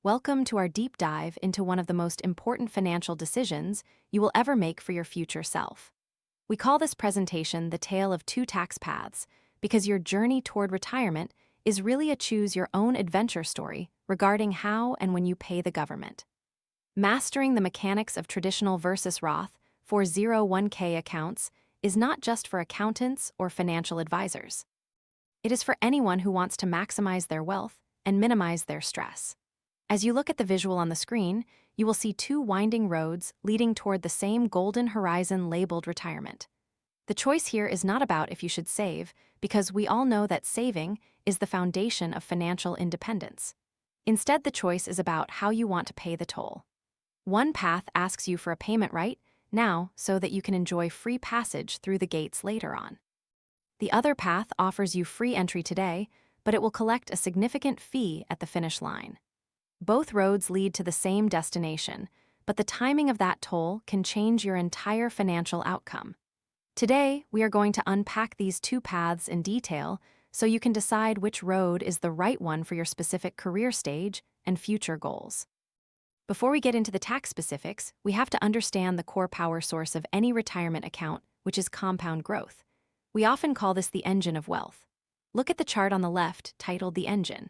Welcome to our deep dive into one of the most important financial decisions you will ever make for your future self. We call this presentation the Tale of Two Tax Paths because your journey toward retirement is really a choose-your-own-adventure story regarding how and when you pay the government. Mastering the mechanics of traditional versus Roth 401k accounts is not just for accountants or financial advisors. It is for anyone who wants to maximize their wealth and minimize their stress. As you look at the visual on the screen, you will see two winding roads leading toward the same golden horizon labeled retirement. The choice here is not about if you should save, because we all know that saving is the foundation of financial independence. Instead, the choice is about how you want to pay the toll. One path asks you for a payment right now so that you can enjoy free passage through the gates later on. The other path offers you free entry today, but it will collect a significant fee at the finish line. Both roads lead to the same destination, but the timing of that toll can change your entire financial outcome. Today, we are going to unpack these two paths in detail so you can decide which road is the right one for your specific career stage and future goals. Before we get into the tax specifics, we have to understand the core power source of any retirement account, which is compound growth. We often call this the engine of wealth. Look at the chart on the left titled The Engine.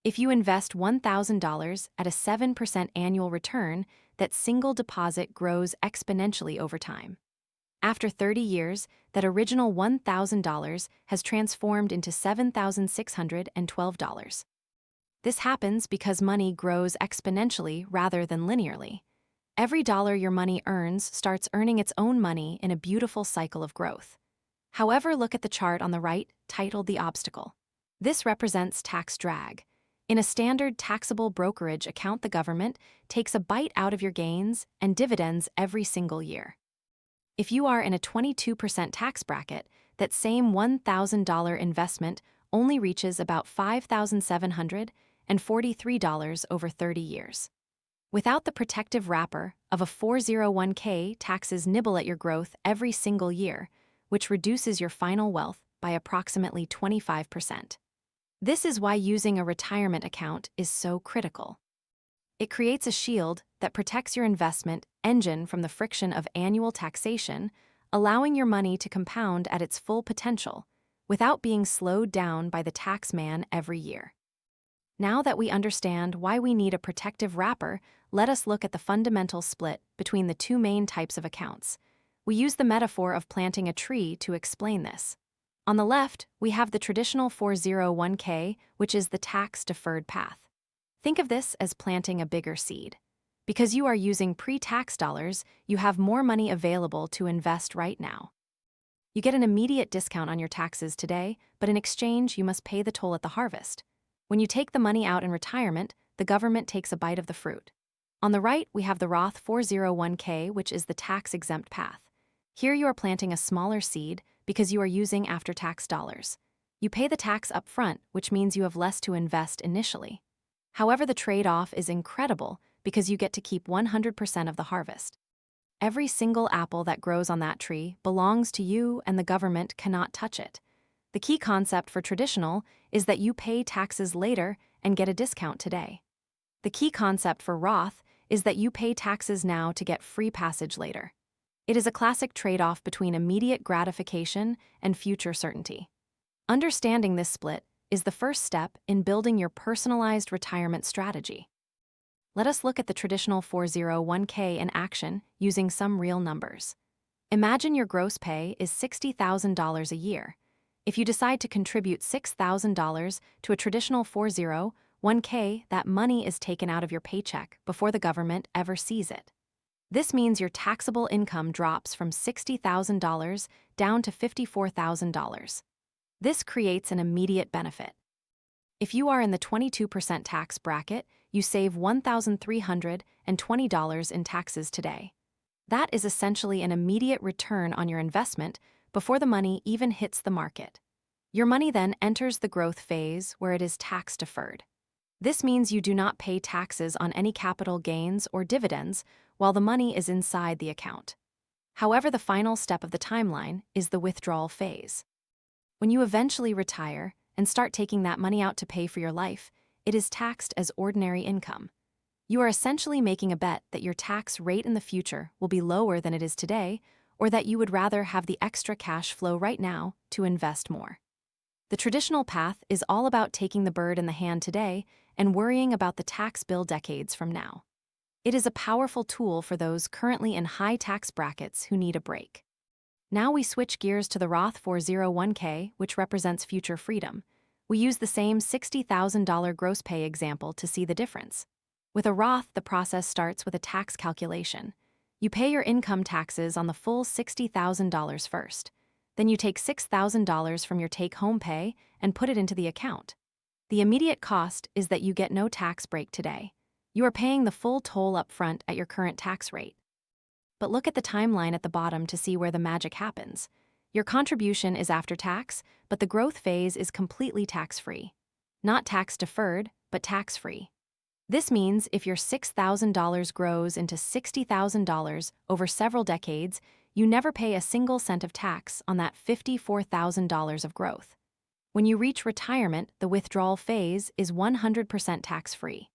If you invest $1,000 at a 7% annual return, that single deposit grows exponentially over time. After 30 years, that original $1,000 has transformed into $7,612. This happens because money grows exponentially rather than linearly. Every dollar your money earns starts earning its own money in a beautiful cycle of growth. However, look at the chart on the right titled The Obstacle. This represents tax drag. In a standard taxable brokerage account, the government takes a bite out of your gains and dividends every single year. If you are in a 22% tax bracket, that same $1,000 investment only reaches about $5,743 over 30 years. Without the protective wrapper of a 401k, taxes nibble at your growth every single year, which reduces your final wealth by approximately 25%. This is why using a retirement account is so critical. It creates a shield that protects your investment engine from the friction of annual taxation, allowing your money to compound at its full potential without being slowed down by the tax man every year. Now that we understand why we need a protective wrapper, let us look at the fundamental split between the two main types of accounts. We use the metaphor of planting a tree to explain this. On the left, we have the traditional 401k, which is the tax-deferred path. Think of this as planting a bigger seed. Because you are using pre-tax dollars, you have more money available to invest right now. You get an immediate discount on your taxes today, but in exchange, you must pay the toll at the harvest. When you take the money out in retirement, the government takes a bite of the fruit. On the right, we have the Roth 401k, which is the tax-exempt path. Here you are planting a smaller seed because you are using after-tax dollars. You pay the tax up front, which means you have less to invest initially. However, the trade-off is incredible because you get to keep 100% of the harvest. Every single apple that grows on that tree belongs to you and the government cannot touch it. The key concept for traditional is that you pay taxes later and get a discount today. The key concept for Roth is that you pay taxes now to get free passage later. It is a classic trade-off between immediate gratification and future certainty. Understanding this split is the first step in building your personalized retirement strategy. Let us look at the traditional 401k in action using some real numbers. Imagine your gross pay is $60,000 a year. If you decide to contribute $6,000 to a traditional 401k, that money is taken out of your paycheck before the government ever sees it. This means your taxable income drops from $60,000 down to $54,000. This creates an immediate benefit. If you are in the 22% tax bracket, you save $1,320 in taxes today. That is essentially an immediate return on your investment before the money even hits the market. Your money then enters the growth phase where it is tax deferred. This means you do not pay taxes on any capital gains or dividends while the money is inside the account. However, the final step of the timeline is the withdrawal phase. When you eventually retire and start taking that money out to pay for your life, it is taxed as ordinary income. You are essentially making a bet that your tax rate in the future will be lower than it is today, or that you would rather have the extra cash flow right now to invest more. The traditional path is all about taking the bird in the hand today and worrying about the tax bill decades from now. It is a powerful tool for those currently in high tax brackets who need a break. Now we switch gears to the Roth 401k, which represents future freedom. We use the same $60,000 gross pay example to see the difference. With a Roth, the process starts with a tax calculation. You pay your income taxes on the full $60,000 first. Then you take $6,000 from your take-home pay and put it into the account. The immediate cost is that you get no tax break today. You are paying the full toll up front at your current tax rate. But look at the timeline at the bottom to see where the magic happens. Your contribution is after tax, but the growth phase is completely tax-free. Not tax-deferred, but tax-free. This means if your $6,000 grows into $60,000 over several decades, you never pay a single cent of tax on that $54,000 of growth. When you reach retirement, the withdrawal phase is 100% tax-free.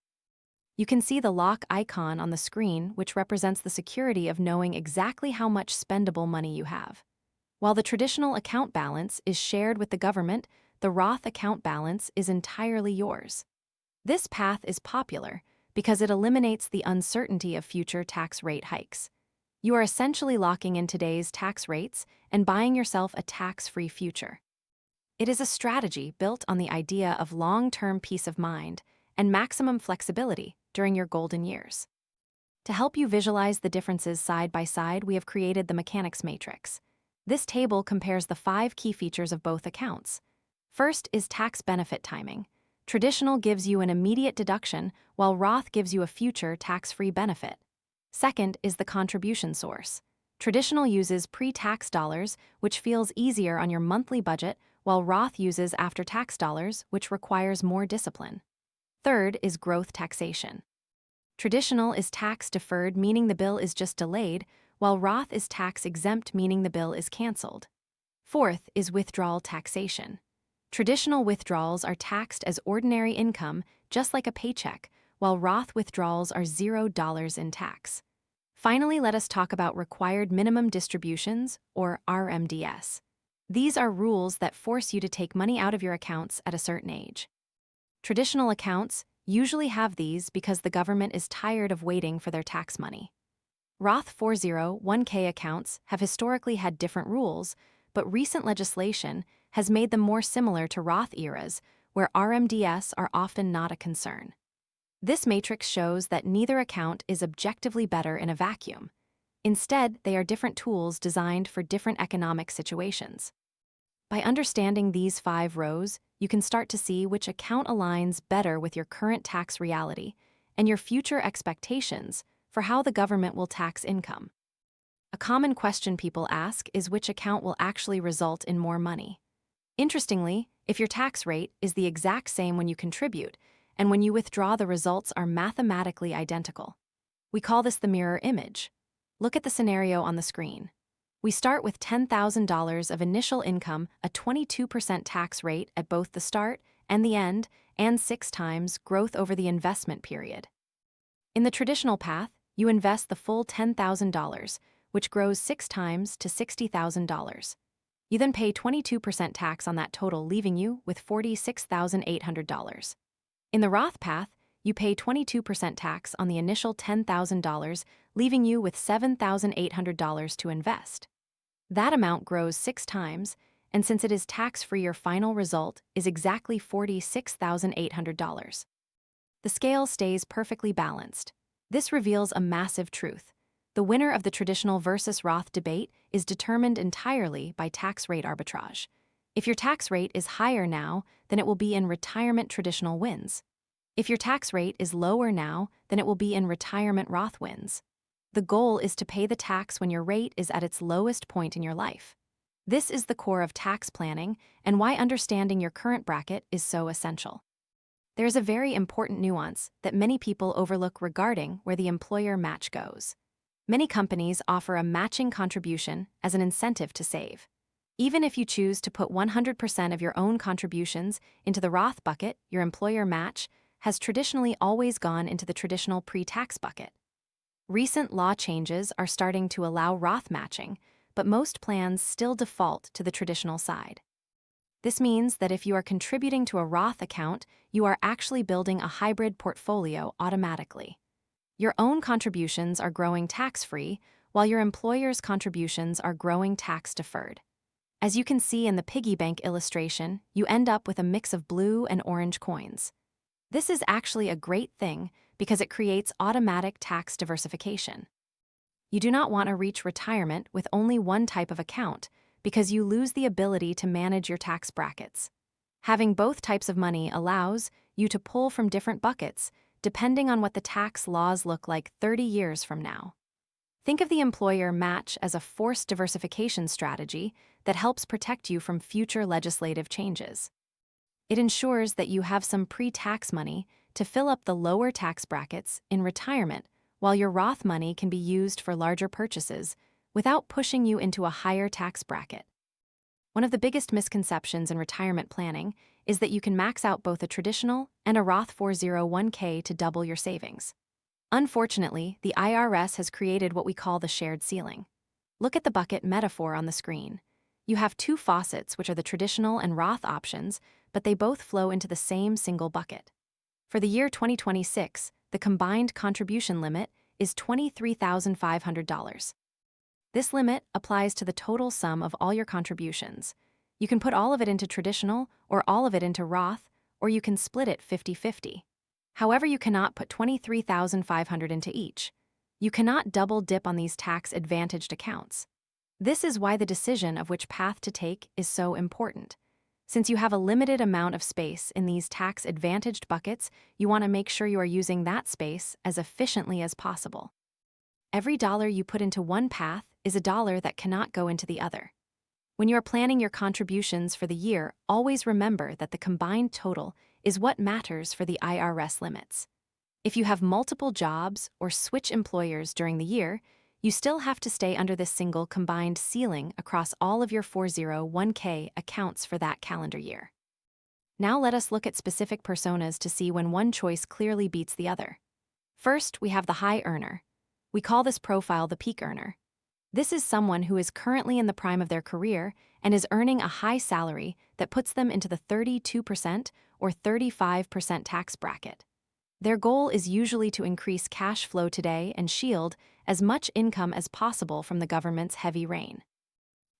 You can see the lock icon on the screen, which represents the security of knowing exactly how much spendable money you have. While the traditional account balance is shared with the government, the Roth account balance is entirely yours. This path is popular because it eliminates the uncertainty of future tax rate hikes. You are essentially locking in today's tax rates and buying yourself a tax-free future. It is a strategy built on the idea of long-term peace of mind and maximum flexibility during your golden years. To help you visualize the differences side by side, we have created the mechanics matrix. This table compares the 5 key features of both accounts. First is tax benefit timing. Traditional gives you an immediate deduction, while Roth gives you a future tax-free benefit. Second is the contribution source. Traditional uses pre-tax dollars, which feels easier on your monthly budget, while Roth uses after-tax dollars, which requires more discipline. Third is growth taxation. Traditional is tax-deferred, meaning the bill is just delayed, while Roth is tax-exempt, meaning the bill is canceled. Fourth is withdrawal taxation. Traditional withdrawals are taxed as ordinary income, just like a paycheck, while Roth withdrawals are $0 in tax. Finally, let us talk about required minimum distributions, or RMDS. These are rules that force you to take money out of your accounts at a certain age. Traditional accounts usually have these because the government is tired of waiting for their tax money. Roth 401k accounts have historically had different rules, but recent legislation has made them more similar to Roth eras, where RMDS are often not a concern. This matrix shows that neither account is objectively better in a vacuum. Instead, they are different tools designed for different economic situations. By understanding these 5 rows, you can start to see which account aligns better with your current tax reality and your future expectations for how the government will tax income. A common question people ask is which account will actually result in more money. Interestingly, if your tax rate is the exact same when you contribute and when you withdraw, the results are mathematically identical. We call this the mirror image. Look at the scenario on the screen. We start with $10,000 of initial income, a 22% tax rate at both the start and the end, and 6 times growth over the investment period. In the traditional path, you invest the full $10,000, which grows 6 times to $60,000. You then pay 22% tax on that total, leaving you with $46,800. In the Roth path, you pay 22% tax on the initial $10,000, leaving you with $7,800 to invest. That amount grows 6 times, and since it is tax-free, your final result is exactly $46,800. The scale stays perfectly balanced. This reveals a massive truth. The winner of the traditional versus Roth debate is determined entirely by tax rate arbitrage. If your tax rate is higher now, then it will be in retirement. Traditional wins. If your tax rate is lower now, then it will be in retirement. Roth wins. The goal is to pay the tax when your rate is at its lowest point in your life. This is the core of tax planning and why understanding your current bracket is so essential. There is a very important nuance that many people overlook regarding where the employer match goes. Many companies offer a matching contribution as an incentive to save. Even if you choose to put 100% of your own contributions into the Roth bucket, your employer match has traditionally always gone into the traditional pre-tax bucket. Recent law changes are starting to allow Roth matching, but most plans still default to the traditional side. This means that if you are contributing to a Roth account, you are actually building a hybrid portfolio automatically. Your own contributions are growing tax-free, while your employer's contributions are growing tax-deferred. As you can see in the piggy bank illustration, you end up with a mix of blue and orange coins. This is actually a great thing because it creates automatic tax diversification. You do not want to reach retirement with only one type of account because you lose the ability to manage your tax brackets. Having both types of money allows you to pull from different buckets depending on what the tax laws look like 30 years from now. Think of the employer match as a forced diversification strategy that helps protect you from future legislative changes. It ensures that you have some pre-tax money to fill up the lower tax brackets in retirement, while your Roth money can be used for larger purchases without pushing you into a higher tax bracket. One of the biggest misconceptions in retirement planning is that you can max out both a traditional and a Roth 401k to double your savings. Unfortunately, the IRS has created what we call the shared ceiling. Look at the bucket metaphor on the screen. You have two faucets, which are the traditional and Roth options, but they both flow into the same single bucket. For the year 2026, the combined contribution limit is $23,500. This limit applies to the total sum of all your contributions. You can put all of it into traditional or all of it into Roth, or you can split it 50-50. However, you cannot put $23,500 into each. You cannot double dip on these tax-advantaged accounts. This is why the decision of which path to take is so important. Since you have a limited amount of space in these tax-advantaged buckets, you want to make sure you are using that space as efficiently as possible. Every dollar you put into one path is a dollar that cannot go into the other. When you are planning your contributions for the year, always remember that the combined total is what matters for the IRS limits. If you have multiple jobs or switch employers during the year, you still have to stay under this single combined ceiling across all of your 401k accounts for that calendar year. Now let us look at specific personas to see when one choice clearly beats the other. First, we have the high earner. We call this profile the peak earner. This is someone who is currently in the prime of their career and is earning a high salary that puts them into the 32% or 35% tax bracket. Their goal is usually to increase cash flow today and shield as much income as possible from the government's heavy rain.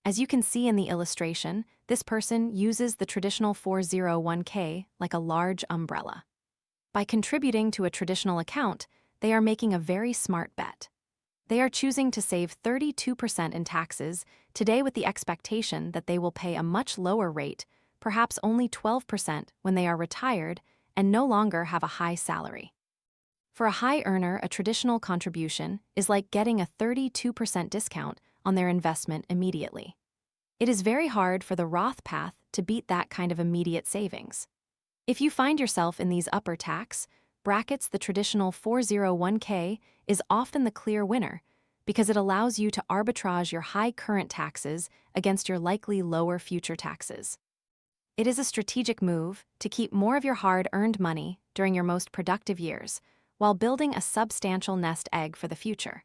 As you can see in the illustration, this person uses the traditional 401k like a large umbrella. By contributing to a traditional account, they are making a very smart bet. They are choosing to save 32% in taxes today with the expectation that they will pay a much lower rate, perhaps only 12% when they are retired and no longer have a high salary. For a high earner, a traditional contribution is like getting a 32% discount on their investment immediately. It is very hard for the Roth path to beat that kind of immediate savings. If you find yourself in these upper tax brackets, the traditional 401k is often the clear winner because it allows you to arbitrage your high current taxes against your likely lower future taxes. It is a strategic move to keep more of your hard-earned money during your most productive years while building a substantial nest egg for the future.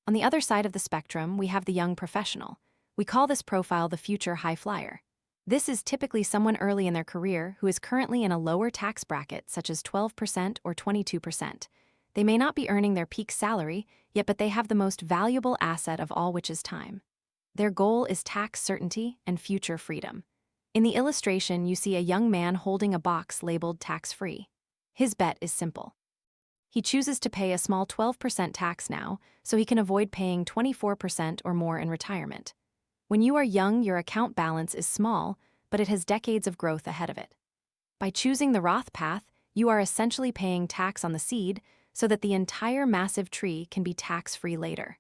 On the other side of the spectrum, we have the young professional. We call this profile the future high flyer. This is typically someone early in their career who is currently in a lower tax bracket, such as 12% or 22%. They may not be earning their peak salary, yet but they have the most valuable asset of all, which is time. Their goal is tax certainty and future freedom. In the illustration, you see a young man holding a box labeled tax-free. His bet is simple. He chooses to pay a small 12% tax now, so he can avoid paying 24% or more in retirement. When you are young, your account balance is small, but it has decades of growth ahead of it. By choosing the Roth path, you are essentially paying tax on the seed so that the entire massive tree can be tax-free later.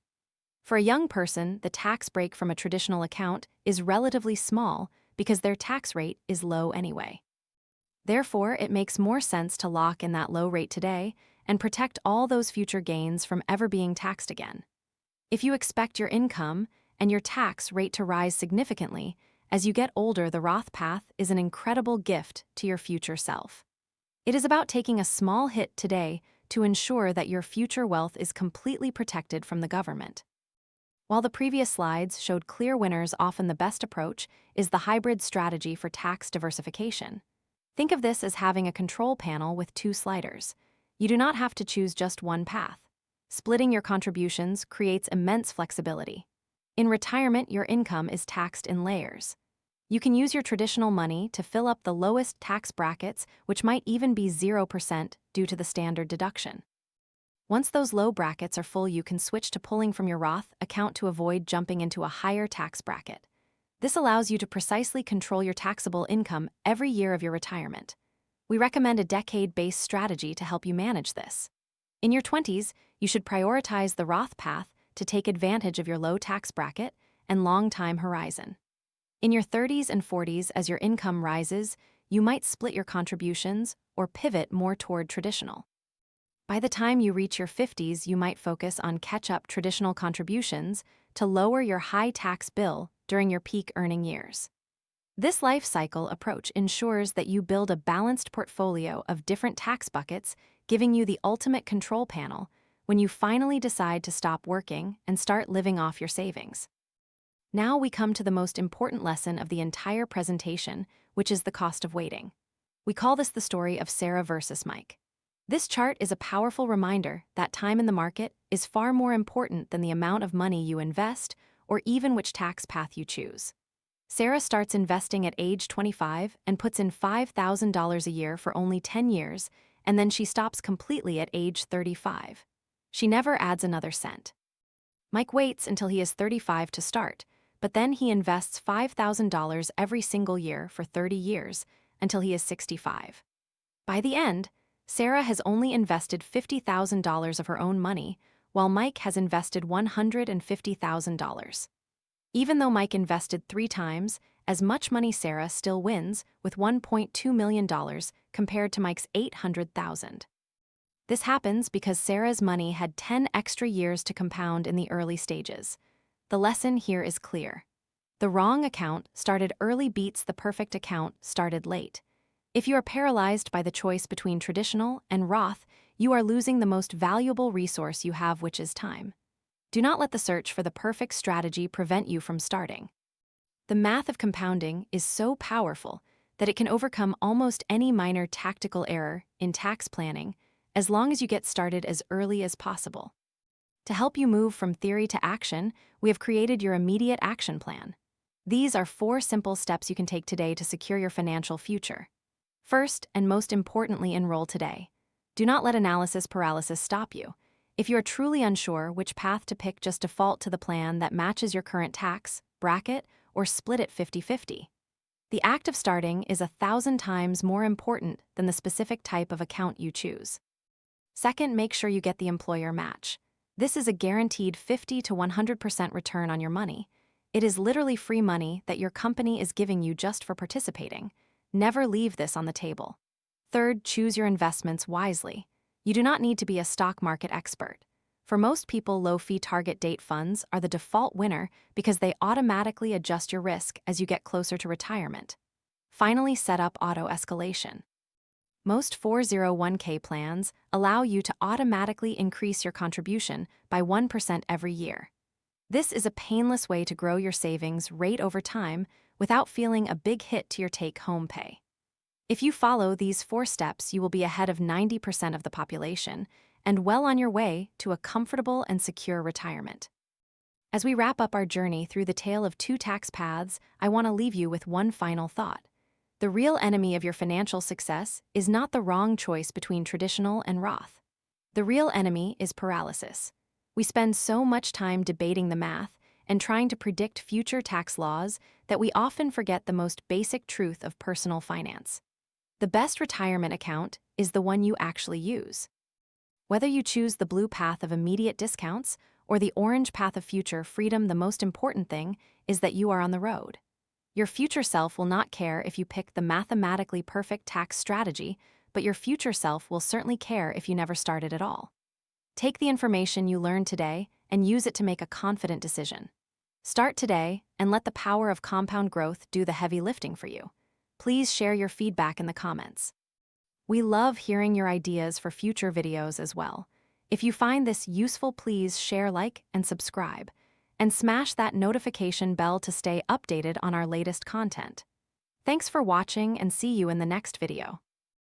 For a young person, the tax break from a traditional account is relatively small because their tax rate is low anyway. Therefore, it makes more sense to lock in that low rate today and protect all those future gains from ever being taxed again. If you expect your income and your tax rate to rise significantly as you get older, the Roth path is an incredible gift to your future self. It is about taking a small hit today to ensure that your future wealth is completely protected from the government. While the previous slides showed clear winners, often the best approach is the hybrid strategy for tax diversification. Think of this as having a control panel with two sliders. You do not have to choose just one path. Splitting your contributions creates immense flexibility. In retirement, your income is taxed in layers. You can use your traditional money to fill up the lowest tax brackets, which might even be 0% due to the standard deduction. Once those low brackets are full, you can switch to pulling from your Roth account to avoid jumping into a higher tax bracket. This allows you to precisely control your taxable income every year of your retirement. We recommend a decade-based strategy to help you manage this. In your 20s, you should prioritize the Roth path to take advantage of your low tax bracket and long time horizon. In your 30s and 40s, as your income rises, you might split your contributions or pivot more toward traditional. By the time you reach your 50s, you might focus on catch-up traditional contributions to lower your high tax bill during your peak earning years. This life cycle approach ensures that you build a balanced portfolio of different tax buckets, giving you the ultimate control panel when you finally decide to stop working and start living off your savings. Now we come to the most important lesson of the entire presentation, which is the cost of waiting. We call this the story of Sarah versus Mike. This chart is a powerful reminder that time in the market is far more important than the amount of money you invest or even which tax path you choose. Sarah starts investing at age 25 and puts in $5,000 a year for only 10 years, and then she stops completely at age 35. She never adds another cent. Mike waits until he is 35 to start, but then he invests $5,000 every single year for 30 years until he is 65. By the end, Sarah has only invested $50,000 of her own money, while Mike has invested $150,000. Even though Mike invested 3 times as much money, Sarah still wins with $1.2 million compared to Mike's $800,000. This happens because Sarah's money had 10 extra years to compound in the early stages. The lesson here is clear. The wrong account started early beats the perfect account started late. If you are paralyzed by the choice between traditional and Roth, you are losing the most valuable resource you have, which is time. Do not let the search for the perfect strategy prevent you from starting. The math of compounding is so powerful that it can overcome almost any minor tactical error in tax planning as long as you get started as early as possible. To help you move from theory to action, we have created your immediate action plan. These are 4 simple steps you can take today to secure your financial future. First, and most importantly, enroll today. Do not let analysis paralysis stop you. If you are truly unsure which path to pick, just default to the plan that matches your current tax bracket or split it 50-50. The act of starting is 1,000 times more important than the specific type of account you choose. Second, make sure you get the employer match. This is a guaranteed 50 to 100% return on your money. It is literally free money that your company is giving you just for participating. Never leave this on the table. Third, choose your investments wisely. You do not need to be a stock market expert. For most people, low-fee target date funds are the default winner because they automatically adjust your risk as you get closer to retirement. Finally, set up auto-escalation. Most 401k plans allow you to automatically increase your contribution by 1% every year. This is a painless way to grow your savings rate over time without feeling a big hit to your take-home pay. If you follow these 4 steps, you will be ahead of 90% of the population and well on your way to a comfortable and secure retirement. As we wrap up our journey through the tale of 2 tax paths, I want to leave you with one final thought. The real enemy of your financial success is not the wrong choice between traditional and Roth. The real enemy is paralysis. We spend so much time debating the math and trying to predict future tax laws that we often forget the most basic truth of personal finance. The best retirement account is the one you actually use. Whether you choose the blue path of immediate discounts or the orange path of future freedom, the most important thing is that you are on the road. Your future self will not care if you pick the mathematically perfect tax strategy, but your future self will certainly care if you never started at all. Take the information you learned today and use it to make a confident decision. Start today and let the power of compound growth do the heavy lifting for you. Please share your feedback in the comments. We love hearing your ideas for future videos as well. If you find this useful, please share, like, and subscribe. And smash that notification bell to stay updated on our latest content. Thanks for watching and see you in the next video.